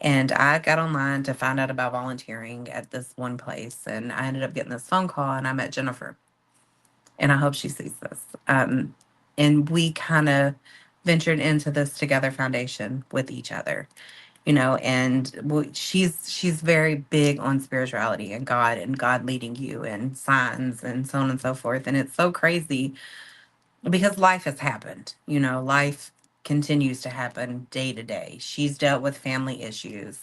S2: And I got online to find out about volunteering at this one place. And I ended up getting this phone call and I met Jennifer. And I hope she sees this. And we kind of ventured into this Together Foundation with each other, you know, and she's very big on spirituality and God leading you and signs and so on and so forth. And it's so crazy because life has happened, you know, life continues to happen day to day. She's dealt with family issues.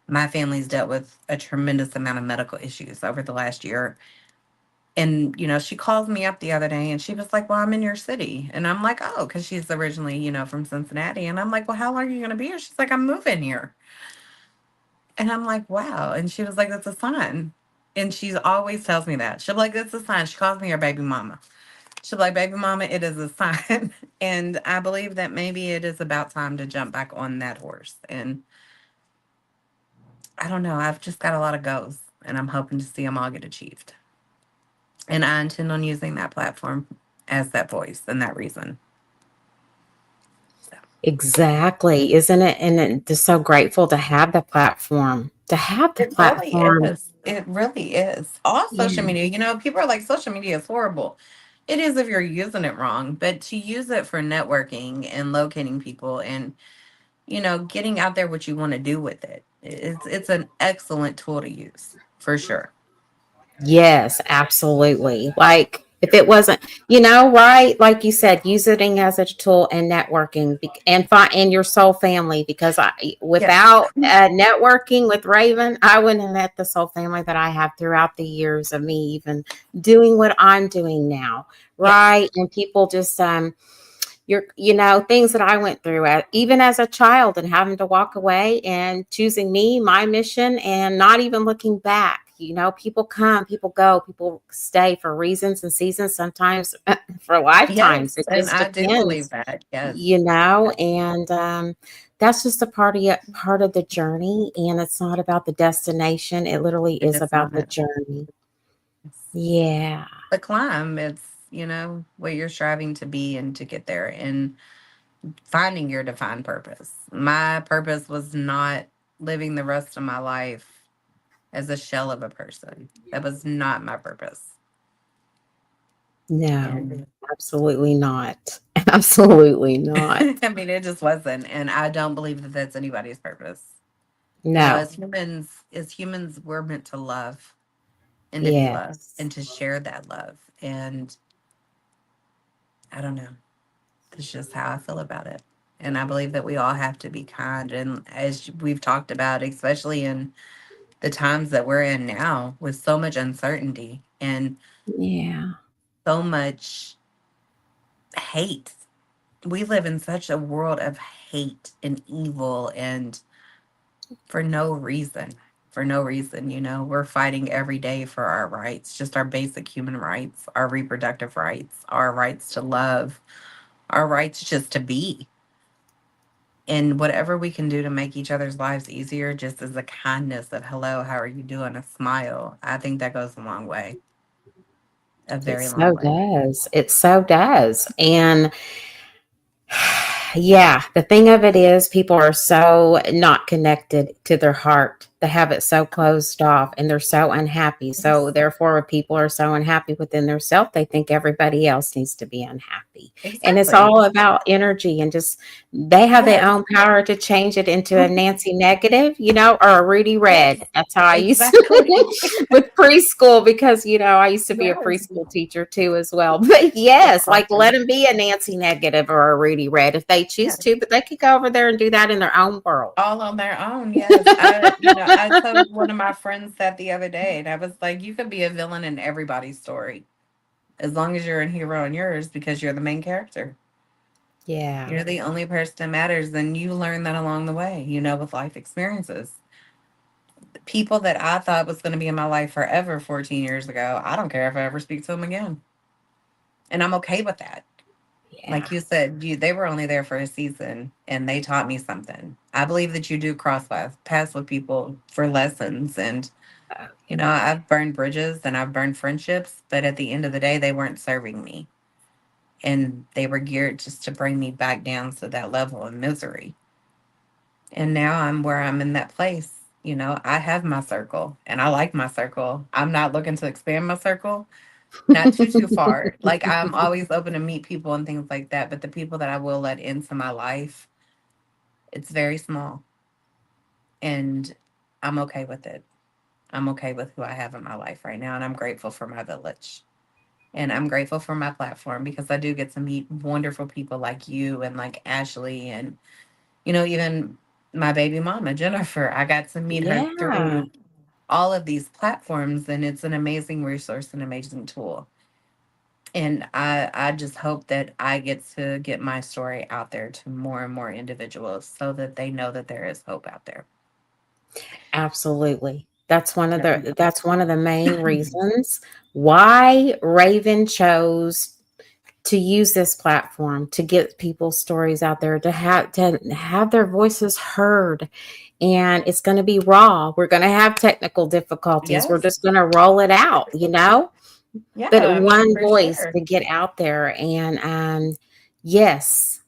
S2: My family's dealt with a tremendous amount of medical issues over the last year. And, you know, she called me up the other day and she was like, well, I'm in your city. And I'm like, oh, because she's originally, you know, from Cincinnati. And I'm like, well, how long are you going to be here? She's like, I'm moving here. And I'm like, wow. And she was like, that's a sign. And she always tells me that. She'll be like, that's a sign. She calls me her baby mama. She'll be like, baby mama, it is a sign. And I believe that maybe it is about time to jump back on that horse. And I don't know. I've just got a lot of goals and I'm hoping to see them all get achieved. And I intend on using that platform as that voice and that reason. So
S1: Exactly. Isn't it? And just so grateful to have the platform. To have the
S2: it really
S1: platform.
S2: is. It really is. All social
S1: Yeah.
S2: media, you know, people are like, social media is horrible. It is if you're using it wrong, but to use it for networking and locating people and, you know, getting out there what you want to do with it. It's an excellent tool to use for sure.
S1: Yes, absolutely. Like if it wasn't, right? Like you said, using as a tool and networking and find and your soul family. Because
S2: Yes.
S1: without networking with Raven, I wouldn't have met the soul family that I have throughout the years of me even doing what I'm doing now,
S2: Yes.
S1: right? And people just things that I went through even as a child, and having to walk away and choosing me, my mission, and not even looking back. People come, people go, people stay for reasons and seasons, sometimes for lifetimes.
S2: Yes.
S1: It
S2: And
S1: just
S2: I do believe
S1: depends,
S2: that. Yes.
S1: and that's just a part of the journey. And it's not about the destination. It literally
S2: It
S1: is
S2: is
S1: about the
S2: not.
S1: journey. Yeah.
S2: The climb, it's, you know, what you're striving to be and to get there and finding your defined purpose. My purpose was not living the rest of my life as a shell of a person. That was not my purpose.
S1: No,
S2: And
S1: absolutely not. Absolutely not.
S2: I mean, it just wasn't. And I don't believe that that's anybody's purpose. You know,
S1: No.
S2: as humans, we're meant to love and to be loved
S1: Yes.
S2: and to share that love. And I don't know. That's just how I feel about it. And I believe that we all have to be kind. And as we've talked about, especially in the times that we're in now, with so much uncertainty and
S1: Yeah.
S2: so much hate, we live in such a world of hate and evil and for no reason. For no reason, you know, we're fighting every day for our rights, just our basic human rights, our reproductive rights, our rights to love, our rights just to be. And whatever we can do to make each other's lives easier, just as a kindness of hello, how are you doing? A smile. I think that goes a long way, a
S1: It
S2: very long
S1: so
S2: way.
S1: does. It so does. And yeah, the thing of it is, people are so not connected to their heart. They have it so closed off and they're so unhappy. So,
S2: Yes.
S1: therefore, if people are so unhappy within themselves, they think everybody else needs to be unhappy. And it's
S2: Exactly.
S1: all about energy and just they have their
S2: Yes.
S1: own power to change it into a Nancy negative, or a Rudy red.
S2: Yes.
S1: That's how I used
S2: Exactly.
S1: to with preschool because, I used to be a
S2: Yes.
S1: preschool teacher too as well. But yes, like let
S2: Awesome.
S1: them be a Nancy negative or a Rudy red if they choose
S2: Yes.
S1: to, but they could go over there and do that in their own world.
S2: All on their own. Yes. I told one of my friends that the other day, and I was like, you could be a villain in everybody's story as long as you're a hero in yours because you're the main character.
S1: Yeah.
S2: You're the only person that matters. Then you learn that along the way, with life experiences. People that I thought was going to be in my life forever 14 years ago, I don't care if I ever speak to them again. And I'm okay with that. Like
S1: Yeah.
S2: you said, they were only there for a season and they taught me something. I believe that you do cross paths with people for lessons. And,
S1: Oh,
S2: I've burned bridges and I've burned friendships, but at the end of the day, they weren't serving me. And they were geared just to bring me back down to that level of misery. And now I'm where I'm in that place. I have my circle and I like my circle. I'm not looking to expand my circle, not too far. Like I'm always open to meet people and things like that. But the people that I will let into my life, it's very small. And I'm okay with it. I'm okay with who I have in my life right now. And I'm grateful for my village. And I'm grateful for my platform because I do get to meet wonderful people like you and like Ashley and even my baby mama, Jennifer. I got to meet her
S1: yeah.
S2: through all of these platforms, and it's an amazing resource, an amazing tool. And I just hope that I get to get my story out there to more and more individuals so that they know that there is hope out there.
S1: Absolutely. That's one of the main
S2: Yep.
S1: reasons why Raven chose to use this platform to get people's stories out there, to have their voices heard. And it's going to be raw. We're going to have technical difficulties. We're
S2: Yes.
S1: just going to roll it out.
S2: Yeah,
S1: But
S2: I mean,
S1: one
S2: for
S1: voice
S2: sure.
S1: to get out there. And yes,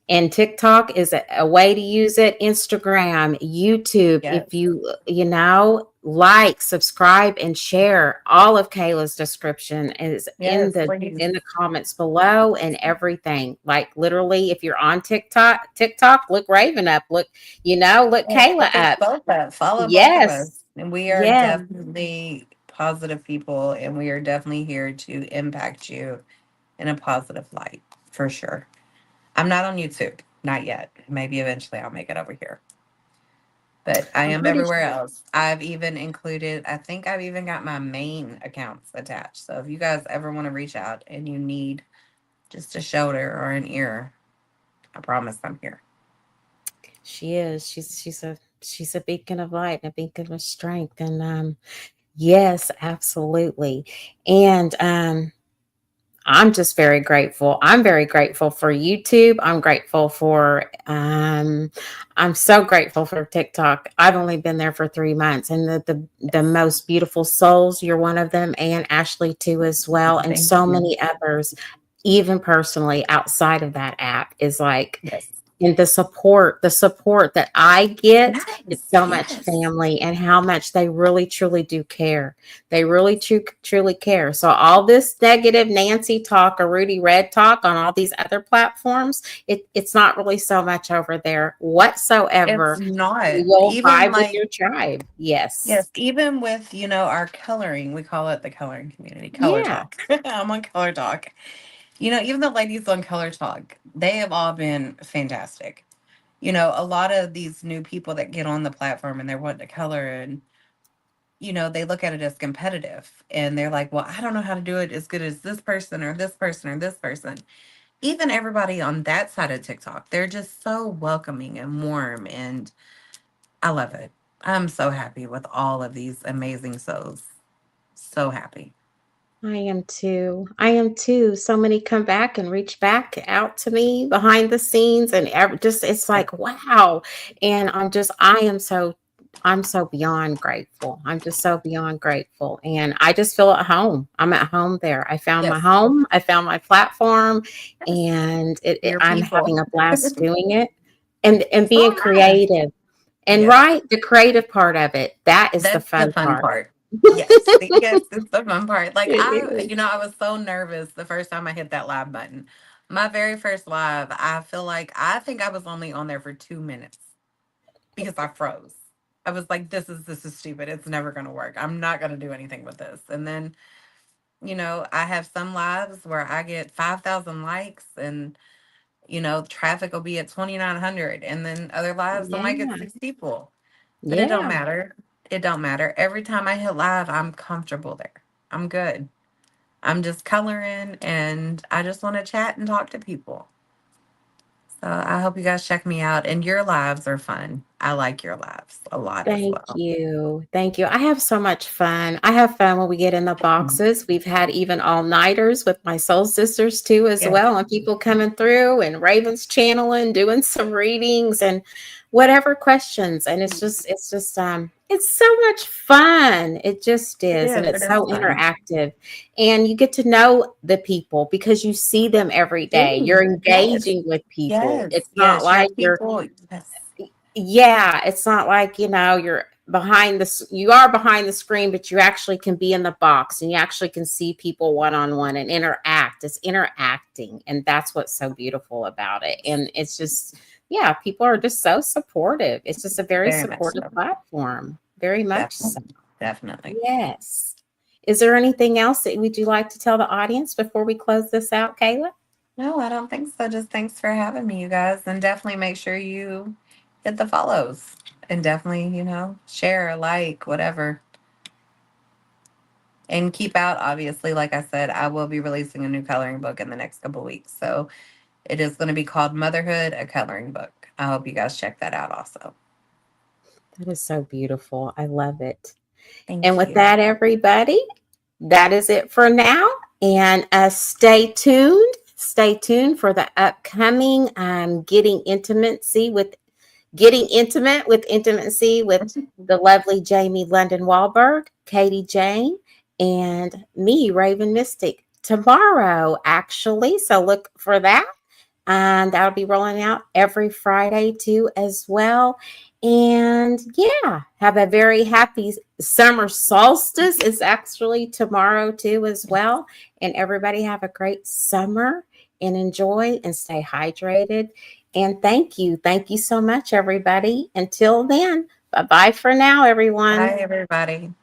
S1: and TikTok is a way to use it. Instagram, YouTube. If
S2: Yes.
S1: like, subscribe, and share. All of Kayla's description is in
S2: Yes,
S1: the
S2: please.
S1: in the comments below and everything. Like literally, if you're on TikTok, look Raven up. Look
S2: Yes,
S1: Kayla
S2: look us
S1: up.
S2: both up. Follow both of us.
S1: Yes,
S2: And we are
S1: yes,
S2: definitely positive people, and we are definitely here to impact you in a positive light, for sure. I'm not on YouTube, not yet. Maybe eventually I'll make it over here. But I
S1: I'm
S2: am
S1: pretty
S2: everywhere
S1: sure.
S2: else. I've even included, I think I've even got my main accounts attached. So if you guys ever want to reach out and you need just a shoulder or an ear, I promise I'm here.
S1: She is. She's a beacon of light and a beacon of strength. And yes, absolutely. And I'm just very grateful. I'm very grateful for YouTube. I'm so grateful for TikTok. I've only been there for 3 months, and the
S2: Yes.
S1: most beautiful souls, you're one of them, and Ashley too as well, and
S2: Thank
S1: so
S2: you.
S1: many others, even personally outside of that app, is like,
S2: Yes.
S1: and the support that I get, it's
S2: Yes.
S1: so much
S2: Yes.
S1: family and how much they really truly do care. They really truly care. So all this negative Nancy talk or Rudy Red talk on all these other platforms, it's not really so much over there
S2: It's
S1: whatsoever.
S2: not.
S1: You will
S2: Even
S1: vibe with
S2: like,
S1: your tribe.
S2: yes,
S1: Yes.
S2: even with, our coloring, we call it the coloring community, Color
S1: Yeah.
S2: Talk. I'm on Color Talk. Even the ladies on Color Talk, they have all been fantastic. A lot of these new people that get on the platform and they're wanting to color and, they look at it as competitive and they're like, well, I don't know how to do it as good as this person or this person or this person. Even everybody on that side of TikTok, they're just so welcoming and warm. And I love it. I'm so happy with all of these amazing souls. So happy.
S1: I am too. I am too. So many come back and reach back out to me behind the scenes and just it's
S2: Yeah.
S1: like wow. And I'm so beyond grateful. I'm just so beyond grateful. And I just feel at home. I'm at home there. I found my
S2: Yes.
S1: home. I found my platform
S2: Yes.
S1: and
S2: Your
S1: I'm
S2: people.
S1: having a blast doing it and
S2: So
S1: being
S2: am I.
S1: creative. And
S2: Yes.
S1: right, the creative part of it, that is the
S2: That's the
S1: fun
S2: fun
S1: part.
S2: part. Yes. Yes, it's the fun part. Like
S1: It is.
S2: I was so nervous the first time I hit that live button. My very first live, I think I was only on there for 2 minutes because I froze. I was like, this is stupid. It's never gonna work. I'm not gonna do anything with this. And then, I have some lives where I get 5,000 likes and traffic will be at 2,900, and then other lives I might get
S1: Yeah.
S2: 6 people. But it don't
S1: Yeah.
S2: matter. It don't matter. Every time I hit live, I'm comfortable there. I'm good. I'm just coloring and I just want to chat and talk to people. So I hope you guys check me out. And your lives are fun. I like your lives a lot as
S1: Thank
S2: well.
S1: you. Thank you. I have so much fun. I have fun when we get in the
S2: Mhm.
S1: boxes. We've had even all-nighters with my soul sisters too as
S2: Yes.
S1: well, and people coming through and Raven's channeling, doing some readings and whatever questions. And it's so much fun. It just
S2: It
S1: is. And
S2: is. It
S1: it's
S2: is
S1: so
S2: fun.
S1: interactive. And you get to know the people because you see them every day. You're
S2: Dude, yes.
S1: engaging with people.
S2: Yes.
S1: It's not
S2: Yes. Your
S1: like you're
S2: people. Yes.
S1: yeah, it's not like, you're you are behind the screen, but you actually can be in the box and you actually can see people one on one and interact. It's interacting. And that's what's so beautiful about it. And it's just, yeah, people are just so supportive. It's just a very
S2: Very much
S1: supportive
S2: so.
S1: platform. Very much so.
S2: Definitely. Definitely.
S1: Yes. Is there anything else that would you like to tell the audience before we close this out, Kayla?
S2: No, I don't think so. Just thanks for having me, you guys. And definitely make sure you hit the follows and definitely, share, like, whatever. And keep out, obviously, like I said, I will be releasing a new coloring book in the next couple weeks. So it is going to be called Motherhood, a Coloring Book. I hope you guys check that out also.
S1: That is so beautiful. I love it. And
S2: Thank
S1: with
S2: you.
S1: that, everybody, that is it for now. And stay tuned. Stay tuned for the upcoming getting intimate with intimacy with the lovely Jamie London Wahlberg, Katie Jane, and me, Raven Mystic, tomorrow, actually. So look for that. And that'll be rolling out every Friday too, as well. And yeah, have a very happy summer solstice. Is actually tomorrow too, as well. And everybody have a great summer and enjoy and stay hydrated. And thank you. Thank you so much, everybody. Until then, bye bye for now, everyone.
S2: Bye, everybody.